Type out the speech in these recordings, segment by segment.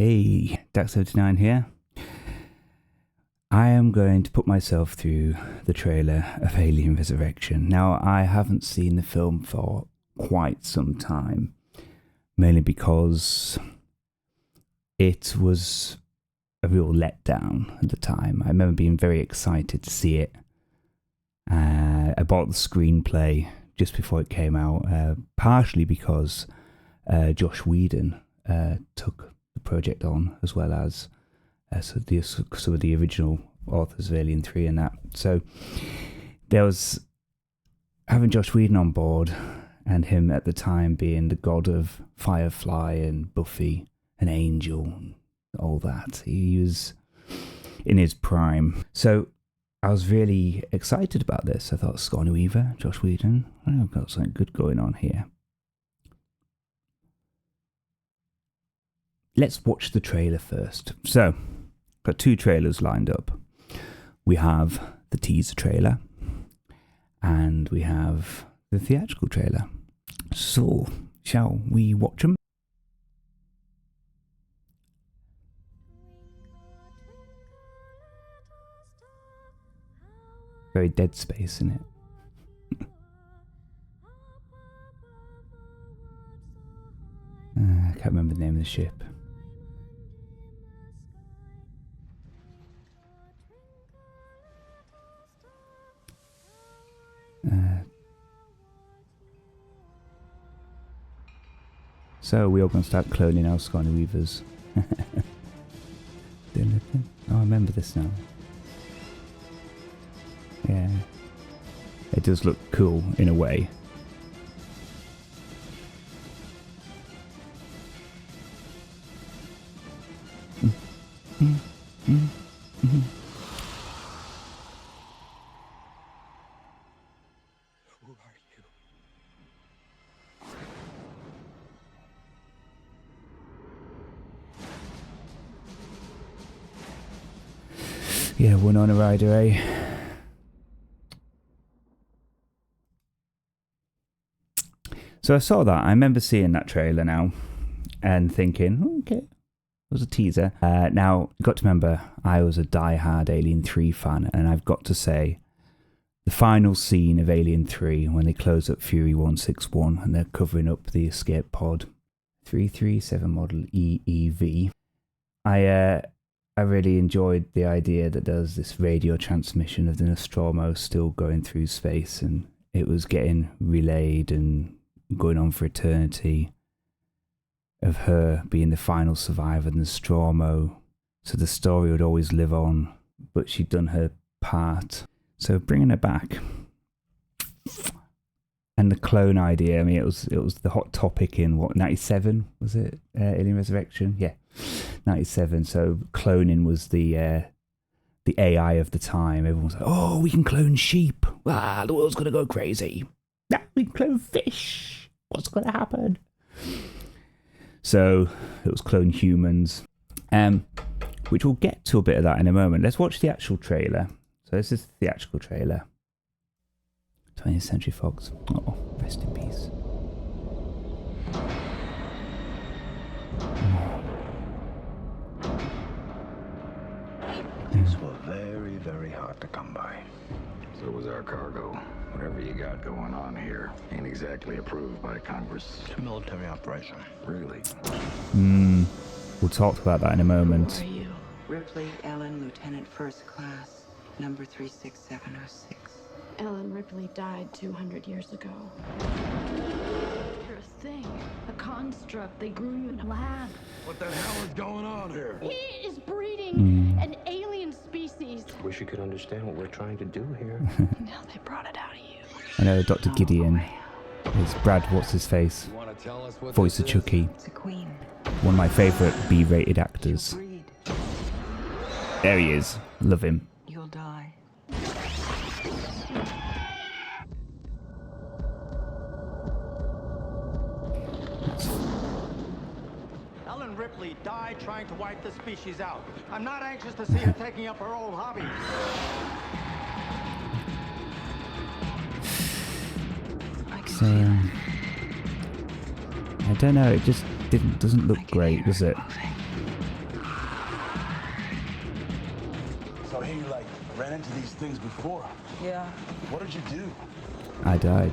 Hey, Dax79 here. I am going to put myself through the trailer of Alien Resurrection. Now, I haven't seen the film for quite some time, mainly because it was a real letdown at the time. I remember being very excited to see it. I bought the screenplay just before it came out, partially because Josh Whedon took the project on, as well as some of the original authors of Alien 3 and that. So there was having Josh Whedon on board, and him at the time being the god of Firefly and Buffy and Angel and all that. He was in his prime. So I was really excited about this. I thought, Sigourney Weaver, Josh Whedon, I've got something good going on here. Let's watch the trailer first. So, got two trailers lined up. We have the teaser trailer and we have the theatrical trailer. So, shall we watch them? Very Dead Space, isn't it? I can't remember the name of the ship. So we all going to start cloning our Sigourney Weavers. Oh, I remember this now. Yeah, it does look cool in a way. Who are you? Yeah, Winona Ryder, eh? So I saw that. I remember seeing that trailer now and thinking, okay, it was a teaser. Now, you've got to remember, I was a die-hard Alien 3 fan, and I've got to say, the final scene of Alien 3, when they close up Fury 161 and they're covering up the escape pod, 337 model EEV, I really enjoyed the idea that there was this radio transmission of the Nostromo still going through space, and it was getting relayed and going on for eternity, of her being the final survivor of the Nostromo. So the story would always live on, but she'd done her part. So bringing her back. And the clone idea, I mean, it was the hot topic in, what, 97, was it? Alien Resurrection? Yeah, 97. So cloning was the AI of the time. Everyone was like, oh, we can clone sheep. Ah, the world's going to go crazy. Ah, we can clone fish. What's going to happen? So it was clone humans, which we'll get to a bit of that in a moment. Let's watch the actual trailer. So this is the theatrical trailer. 20th Century Fox. Oh, rest in peace. These were very, very hard to come by. So was our cargo. Whatever you got going on here ain't exactly approved by Congress. It's a military operation. Really? We'll talk about that in a moment. Who are you? Ripley Ellen, Lieutenant First Class, number 36706. Ellen Ripley died 200 years ago. You're a thing, a construct. They grew you in a lab. What the hell is going on here? He is breeding an alien species. Wish you could understand what we're trying to do here. Now they brought it out of you. I know Dr. Gideon is Brad, what's his face? You want to tell us what Voice this of is? Chucky. It's a queen. One of my favourite B-rated actors. Breed. There he is. Love him. You'll die. Ellen Ripley died trying to wipe the species out. I'm not anxious to see her taking up her old hobby. So, I don't know, it just doesn't look great, does it? things before. Yeah, What did you do? I died.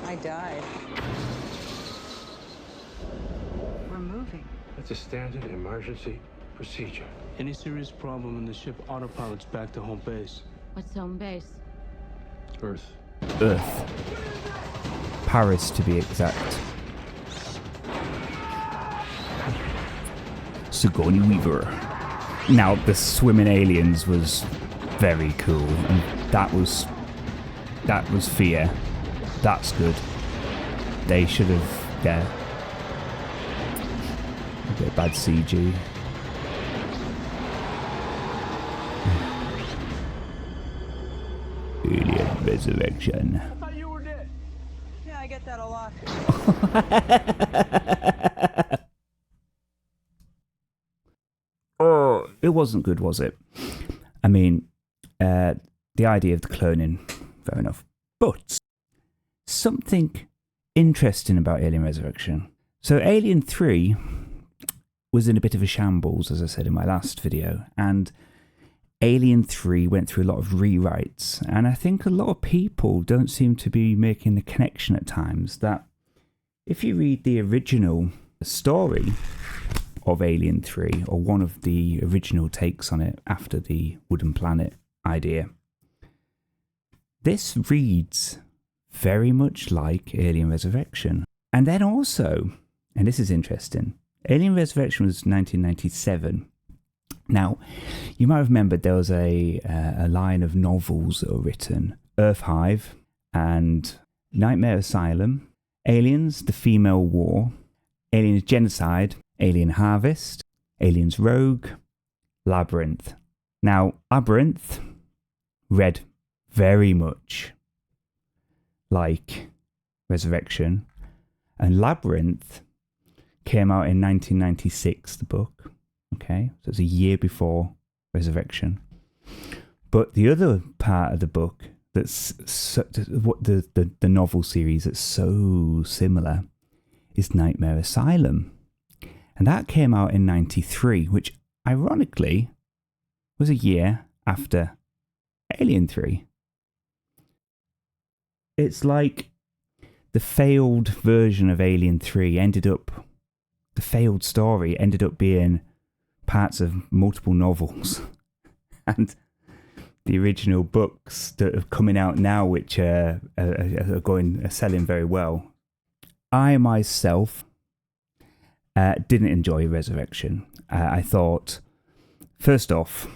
I died. We're moving. That's a standard emergency procedure. Any serious problem and the ship autopilots back to home base. What's home base? Earth. Earth. Paris, to be exact. Sigourney Weaver. Now, the swimming aliens was very cool, and that was fear. That's good. They should have, yeah. A bit of bad CG. Alien Resurrection. I thought you were dead. Yeah, I get that a lot. Oh, it wasn't good, was it? I mean, the idea of the cloning, fair enough. But something interesting about Alien Resurrection. So Alien 3 was in a bit of a shambles, as I said in my last video, and Alien 3 went through a lot of rewrites, and I think a lot of people don't seem to be making the connection at times that if you read the original story of Alien 3, or one of the original takes on it after the wooden planet idea, this reads very much like Alien Resurrection. And then also, and this is interesting, Alien Resurrection was 1997. Now, you might have remembered there was a line of novels that were written: Earth Hive and Nightmare Asylum, Aliens, The Female War, Aliens Genocide, Alien Harvest, Aliens Rogue, Labyrinth. Now, Labyrinth read very much like Resurrection, and Labyrinth came out in 1996, the book. Okay, so it's a year before Resurrection. But the other part of the book that's what the novel series that's so similar is Nightmare Asylum. And that came out in 93, which ironically was a year after Alien 3. It's like the failed version of Alien 3 the failed story ended up being parts of multiple novels. And the original books that are coming out now, which are selling very well. I myself didn't enjoy Resurrection. I thought, first off,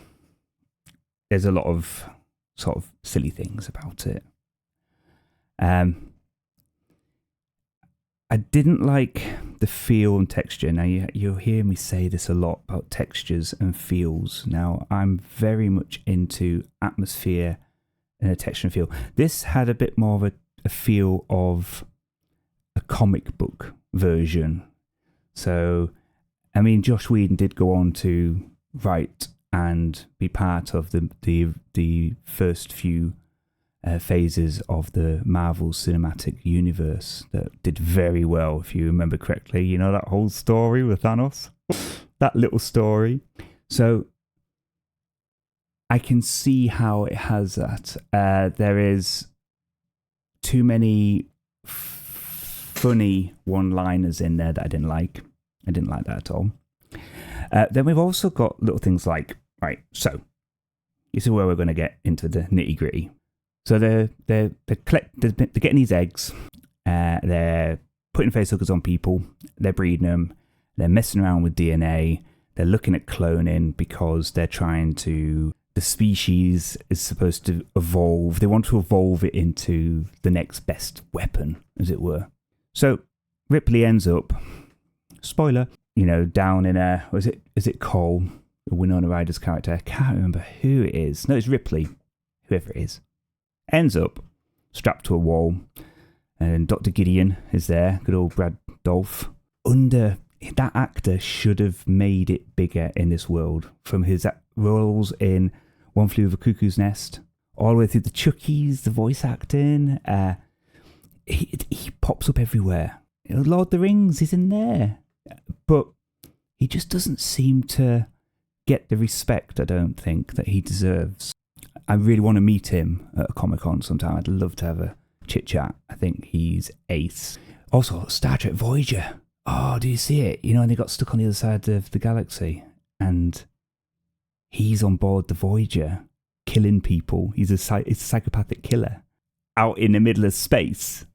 there's a lot of sort of silly things about it. I didn't like the feel and texture. Now, you'll hear me say this a lot about textures and feels. Now, I'm very much into atmosphere and a texture and feel. This had a bit more of a feel of a comic book version. So, I mean, Joss Whedon did go on to write and be part of the first few phases of the Marvel Cinematic Universe that did very well, if you remember correctly. You know, that whole story with Thanos? That little story. So I can see how it has that. There is too many funny one-liners in there that I didn't like. I didn't like that at all. Then we've also got little things like, right, so this is where we're going to get into the nitty-gritty. So they're getting these eggs, they're putting facehuggers on people, they're breeding them, they're messing around with DNA, they're looking at cloning because they're trying to, the species is supposed to evolve, they want to evolve it into the next best weapon, as it were. So Ripley ends up, spoiler, down in is it Cole, Winona Ryder's character? I can't remember who it is. No, it's Ripley, whoever it is. Ends up strapped to a wall, and Dr. Gideon is there, good old Brad Dourif. That actor should have made it bigger in this world, from his roles in One Flew Over the Cuckoo's Nest, all the way through the Chuckies, the voice acting. He pops up everywhere. Lord of the Rings, he's in there. But he just doesn't seem to get the respect, I don't think, that he deserves. I really want to meet him at a Comic-Con sometime. I'd love to have a chit-chat. I think he's ace. Also, Star Trek Voyager. Oh, do you see it? You know, and they got stuck on the other side of the galaxy. And he's on board the Voyager, killing people. He's a psychopathic killer out in the middle of space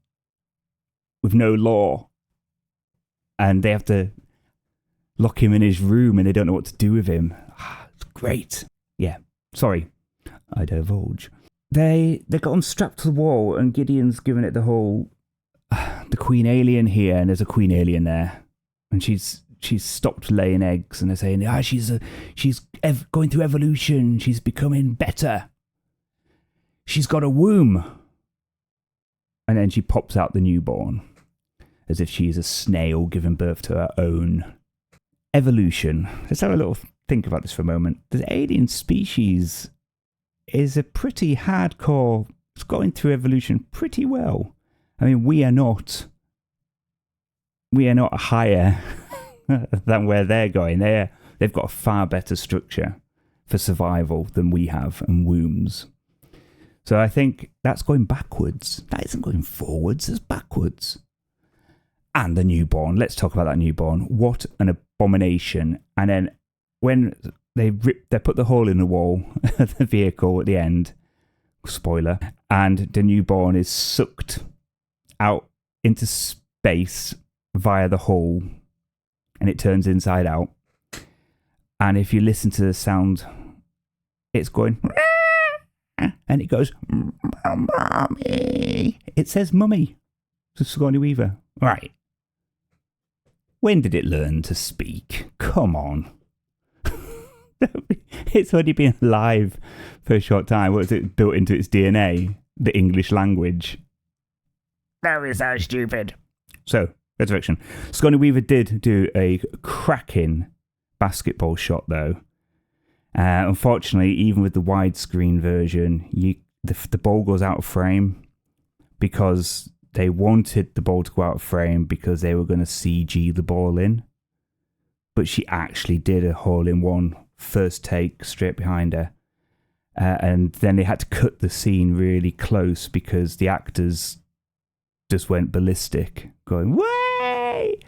with no law. And they have to lock him in his room and they don't know what to do with him. It's great. Yeah, sorry, I divulge. They got him strapped to the wall and Gideon's giving it the whole, the Queen Alien here, and there's a Queen Alien there. And she's stopped laying eggs and they're saying, she's going through evolution, she's becoming better. She's got a womb. And then she pops out the newborn, as if she's a snail giving birth to her own. Evolution. Let's have a little think about this for a moment. The alien species is a pretty hardcore, it's going through evolution pretty well. I mean, we are not higher than where they're going. They've got a far better structure for survival than we have, and wombs. So I think that's going backwards. That isn't going forwards, it's backwards. And the newborn. Let's talk about that newborn. What an abomination. And then when they put the hole in the wall of the vehicle at the end, spoiler, and the newborn is sucked out into space via the hole, and it turns inside out. And if you listen to the sound, it's going, and it goes, Mummy. It says mummy to Sigourney Weaver. Right. When did it learn to speak? Come on. It's only been alive for a short time. What is it built into its DNA? The English language. That is so stupid. So, Resurrection. Sigourney Weaver did do a cracking basketball shot, though. Unfortunately, even with the widescreen version, the ball goes out of frame because they wanted the ball to go out of frame because they were going to CG the ball in. But she actually did a hole-in-one first take straight behind her. And then they had to cut the scene really close because the actors just went ballistic, going, way!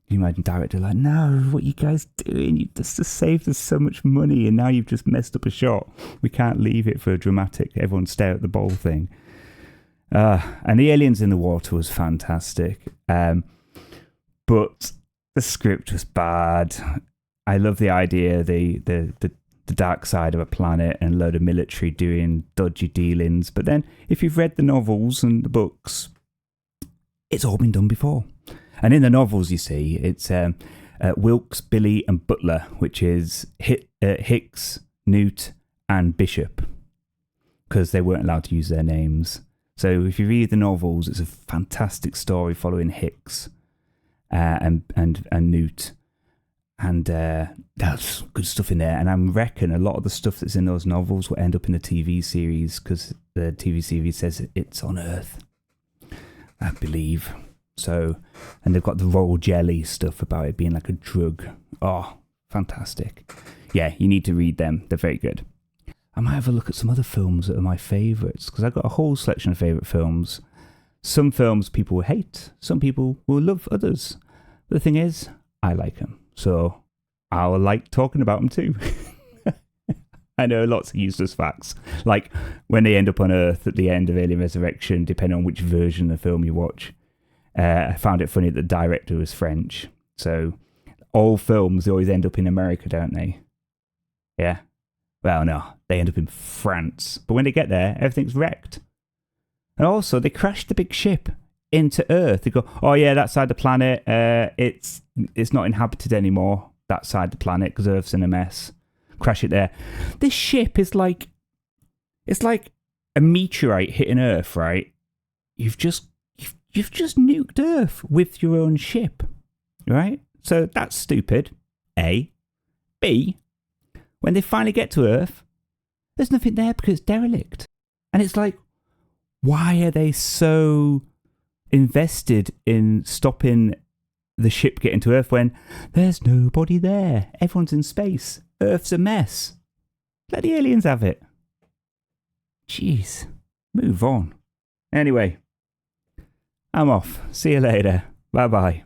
You imagine director like, no, what you guys doing? You just saved us so much money and now you've just messed up a shot. We can't leave it for a dramatic, everyone stare at the ball thing. And the aliens in the water was fantastic. But the script was bad. I love the idea, the dark side of a planet and a load of military doing dodgy dealings. But then if you've read the novels and the books, it's all been done before. And in the novels, you see, it's Wilkes, Billy and Butler, which is Hicks, Newt and Bishop, because they weren't allowed to use their names. So if you read the novels, it's a fantastic story following Hicks and Newt. And there's good stuff in there. And I reckon a lot of the stuff that's in those novels will end up in the TV series, because the TV series says it's on Earth, I believe. So, and they've got the royal jelly stuff about it being like a drug. Oh, fantastic. Yeah, you need to read them. They're very good. I might have a look at some other films that are my favourites, because I've got a whole selection of favourite films. Some films people will hate, some people will love others. But the thing is, I like them. So I'll like talking about them too. I know lots of useless facts. Like when they end up on Earth at the end of Alien Resurrection, depending on which version of the film you watch. I found it funny that the director was French. So all films, they always end up in America, don't they? Yeah. Well, no, they end up in France. But when they get there, everything's wrecked. And also, they crash the big ship into Earth. They go, oh yeah, that side of the planet, it's not inhabited anymore, that side of the planet, because Earth's in a mess. Crash it there. This ship is like, it's like a meteorite hitting Earth, right? You've just nuked Earth with your own ship, right? So that's stupid, A. B, when they finally get to Earth, there's nothing there because it's derelict. And it's like, why are they so invested in stopping the ship getting to Earth when there's nobody there? Everyone's in space. Earth's a mess. Let the aliens have it. Jeez, move on. Anyway, I'm off. See you later. Bye bye.